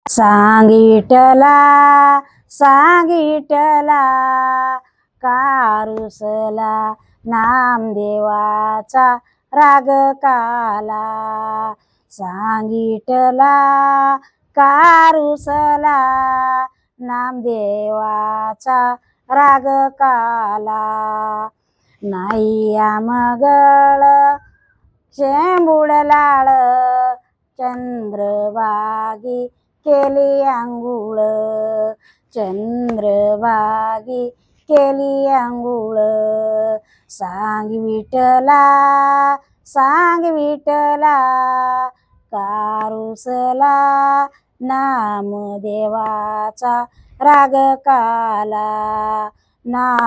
सांगितला सांगितला कारुसला नामदेवाचा राग काला. सांगितला कारुसला नामदेवाचा राग काला. नाही आमगळ शेंबुडलाळ चंद्रभागी केली आंघोळ. चंद्रभागी केली आंघोळ. सांग विठला सांग विठला कारुसला नामदेवाचा राग काला. नामदेवाचा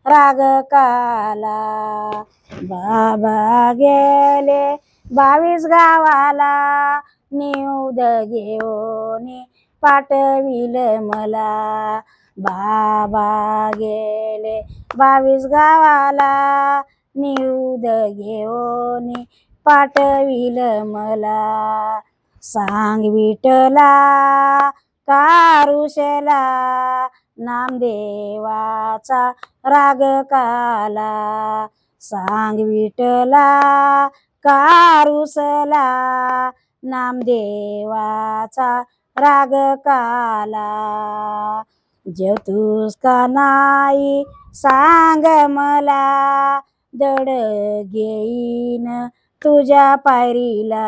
राग काला. बाबा गेले 22 गावाला निउद घेऊन पाठविल मला. बाबा गेले 22 गावाला निउद घेऊन पाठविल मला. सांग विठला कारुसला नामदेवाचा राग काला. सांग विठला कारुसला नामदेवाचा राग काला. जेवतूस का नाही सांग मला दड घेईन तुझ्या पायरीला.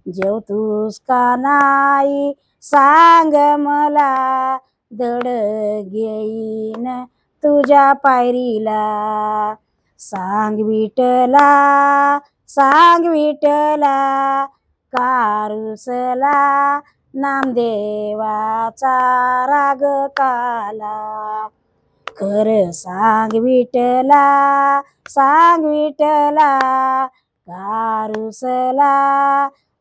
जेवतूस का नाही सांग मला दड घेईन तुझ्या पायरीला. सांग विठला सांग विठला कारुसला नामदेवाचा राग काला. खरं सांग विठला सांग विठला कारुसला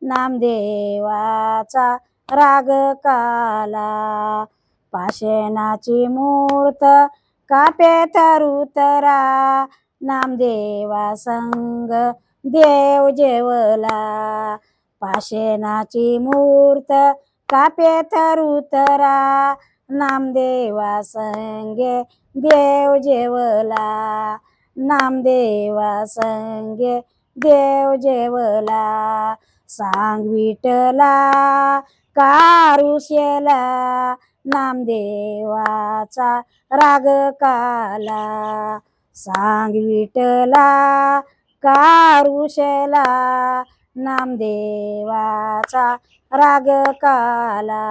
नामदेवाचा राग काला. पाषाणाची मूर्त कापेत रुतरा नामदेवा संग देव जेवला. पाषाणाची मूर्त कापेत रुतरा नामदेवा संगे देव जेवला. नामदेवा संगे देव जेवला. सांग विठला कारुसला नामदेवाचा राग काला. सांग विठला कारुसला नामदेवाचा राग काला.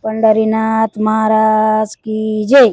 पंढरीनाथ महाराज की जय.